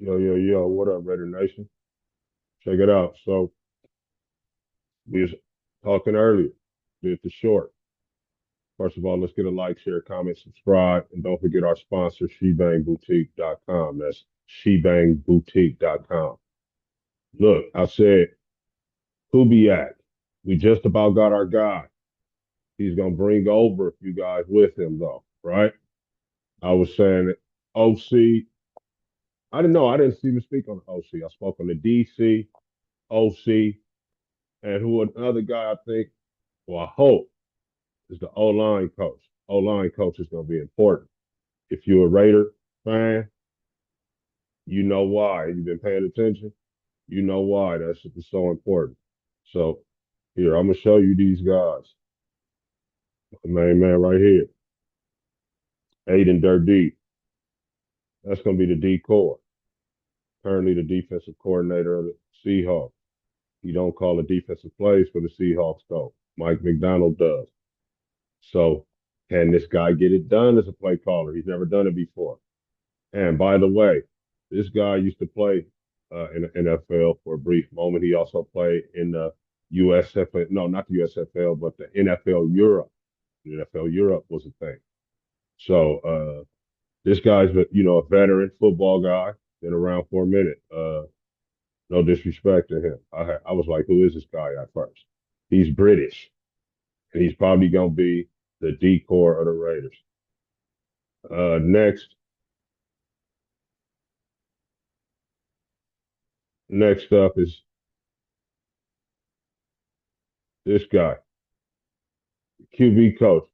Yo, yo, yo, what up, Raider Nation? Check it out. So we was talking earlier, did the short. First of all, let's get a like, share, comment, subscribe, and don't forget our sponsor, shebangboutique.com. That's shebangboutique.com. Look, I said Kubiak. We just about got our guy. He's gonna bring over a few guys with him though, right? I was saying that OC. I didn't know. I didn't even speak on the OC. I spoke on the DC, OC, and who another guy I think, well, I hope is the O line coach. O line coach is going to be important. If you're a Raider fan, you know why. You've been paying attention. You know why that's so important. So here, I'm gonna show you these guys. The main man right here, Aiden Durdeep. That's gonna be the D core. Currently the defensive coordinator of the Seahawks. He don't call the defensive plays for the Seahawks though. Mike McDonald does. So can this guy get it done as a play caller? He's never done it before. And by the way, this guy used to play in the NFL for a brief moment. He also played in the USFL, no, not the USFL, but the NFL Europe. The NFL Europe was a thing. So this guy's a veteran football guy, been around for a minute. No disrespect to him. I was like, who is this guy at first? He's British, and he's probably gonna be the decor of the Raiders. Next, next up is this guy, QB coach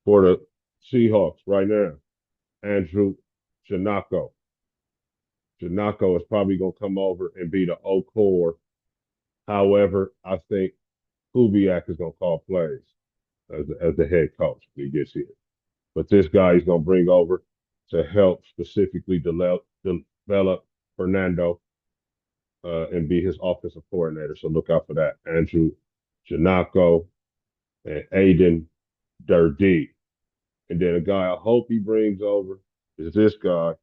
for the Seahawks right now, Andrew Janocko. Janocko is probably going to come over and be the O core. However, I think Kubiak is going to call plays as the head coach when he gets here. But this guy he's going to bring over to help specifically develop Fernando and be his offensive coordinator. So look out for that. Andrew Janocko and Aiden Durdeep. And then a guy I hope he brings over is this guy.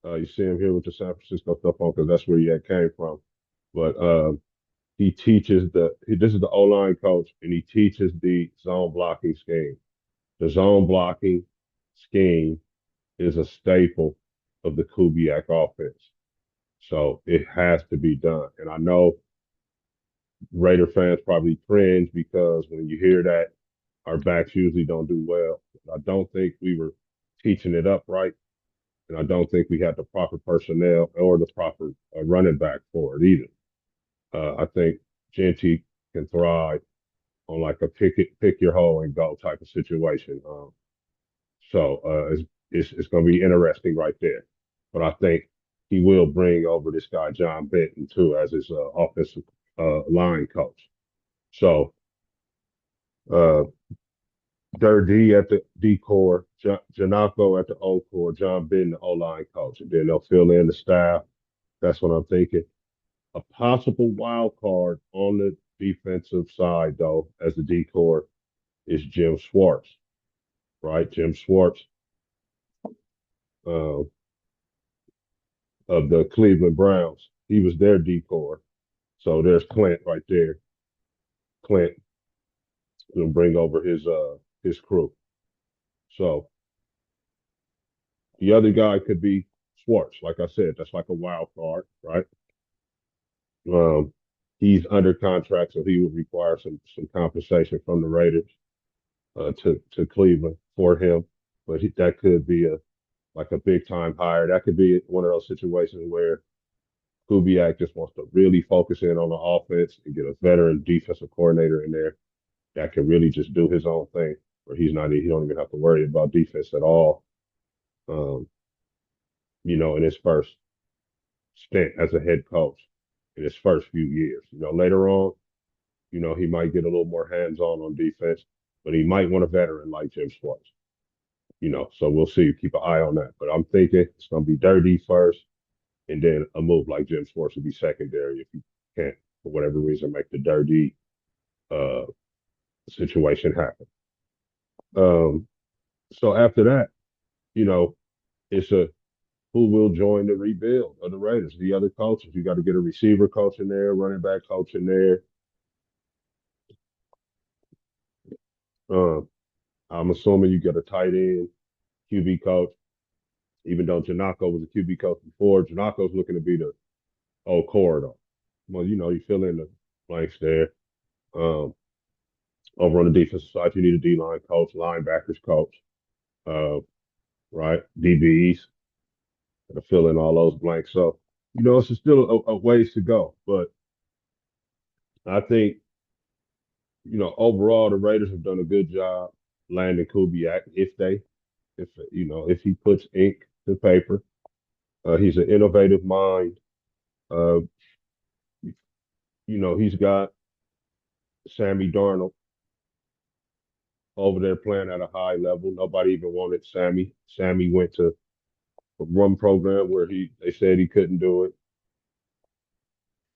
You see him here with the San Francisco stuff on because that's where he had came from. But he teaches this is the O line coach, and he teaches the zone blocking scheme. The zone blocking scheme is a staple of the Kubiak offense. So it has to be done. And I know Raider fans probably cringe because when you hear that, our backs usually don't do well. I don't think we were teaching it up right. And I don't think we had the proper personnel or the proper running back for it either. I think Genty can thrive on like a pick your hole and go type of situation. So it's going to be interesting right there. But I think he will bring over this guy John Benton too as his offensive line coach. So uh, Durdy at the D core, Janocko at the O core, John Benton the O line coach, and then they'll fill in the staff. That's what I'm thinking. A possible wild card on the defensive side, though, as the D core, is Jim Schwartz, right? Jim Schwartz uh, of the Cleveland Browns. He was their D core. So there's Clint right there. Clint will bring over his crew. So the other guy could be Schwartz. Like I said, that's like a wild card, right? Um, he's under contract, so he would require some compensation from the Raiders to Cleveland for him. But that could be like a big time hire. That could be one of those situations where Kubiak just wants to really focus in on the offense and get a veteran defensive coordinator in there that can really just do his own thing, where he don't even have to worry about defense at all. Um, in his first stint as a head coach in his first few years. Later on, he might get a little more hands-on on defense, but he might want a veteran like Jim Schwartz. So we'll see. Keep an eye on that. But I'm thinking it's going to be Dirty first, and then a move like Jim Schwartz will be secondary if you can't, for whatever reason, make the Dirty uh, situation happen. So after that, you know, it's a who will join the rebuild of the Raiders, the other coaches. You got to get a receiver coach in there, running back coach in there. Um, I'm assuming you get a tight end QB coach, even though Janocko was a QB coach before. Janocko's looking to be the old corridor. Well, you fill in the blanks there. Um, Over on the defensive side, you need a D line coach, linebackers coach, uh, right? DBs to fill in all those blanks. So, it's still a ways to go. But I think, overall, the Raiders have done a good job landing Kubiak if he puts ink to paper. He's an innovative mind. Uh, he's got Sammy Darnold over there playing at a high level. Nobody even wanted Sammy. Sammy went to a run program where they said he couldn't do it,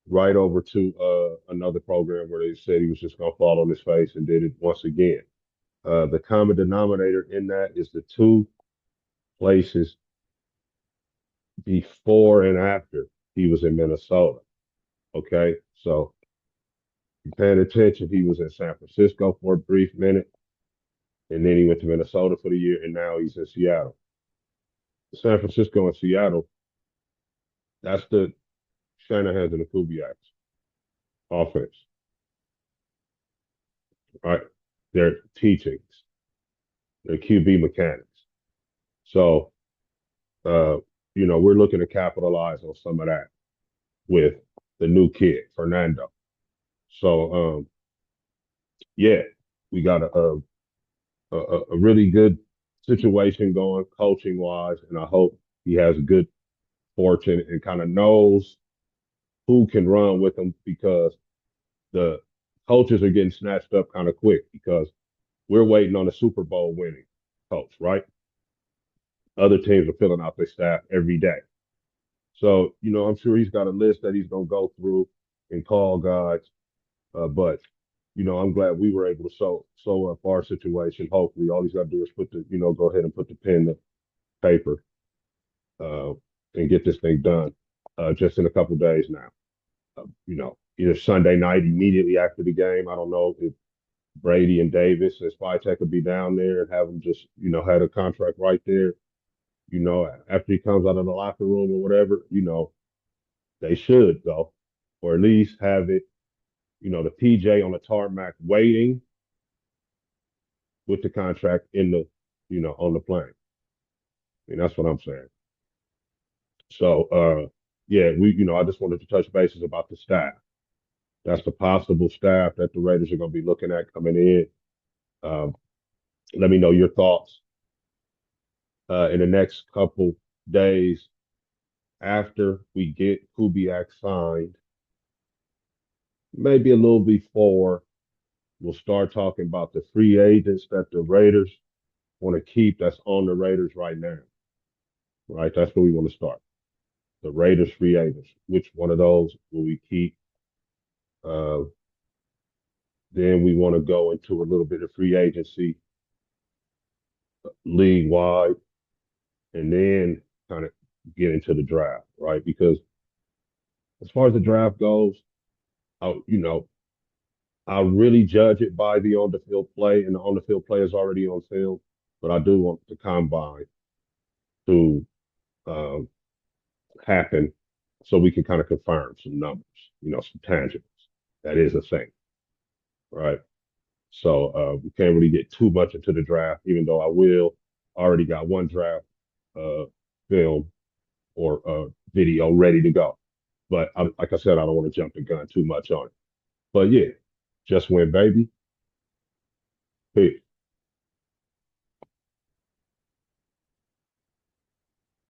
right over to another program where they said he was just gonna fall on his face and did it once again. The common denominator in that is the two places before and after he was in Minnesota. Okay, so paying attention, he was in San Francisco for a brief minute, and then he went to Minnesota for the year, and now he's in Seattle. San Francisco and Seattle, that's the Shanahan's and the Kubiak's offense, right? Their teachings, their QB mechanics. So, uh, we're looking to capitalize on some of that with the new kid, Fernando. So, yeah, we got a really good situation going coaching wise, and I hope he has good fortune and kind of knows who can run with him because the coaches are getting snatched up kind of quick because we're waiting on a Super Bowl winning coach, right? Other teams are filling out their staff every day. So, I'm sure he's got a list that he's going to go through and call guys. But, I'm glad we were able to sew up our situation. Hopefully, all he's got to do is go ahead and put the pen to paper uh, and get this thing done just in a couple of days now. Either Sunday night immediately after the game. I don't know if Brady and Davis and Spytek could be down there and have them just, had a contract right there. After he comes out of the locker room or whatever, they should go, or at least have it, the PJ on the tarmac waiting with the contract on the plane. I mean, that's what I'm saying. So, yeah, I just wanted to touch bases about the staff. That's the possible staff that the Raiders are going to be looking at coming in. Um, Let me know your thoughts in the next couple days after we get Kubiak signed. Maybe a little before, we'll start talking about the free agents that the Raiders want to keep that's on the Raiders right now. Right? That's where we want to start. The Raiders free agents. Which one of those will we keep? Uh, then we want to go into a little bit of free agency league wide, and then kind of get into the draft, right? Because as far as the draft goes, I really judge it by the on the field play, and the on the field play is already on film. But I do want the combine to um, happen so we can kind of confirm some numbers, some tangibles. That is a thing, right? So we can't really get too much into the draft, even though I will. Already got one draft uh, film or video ready to go. But like I said, I don't want to jump the gun too much on it. But yeah, just win, baby. Peace.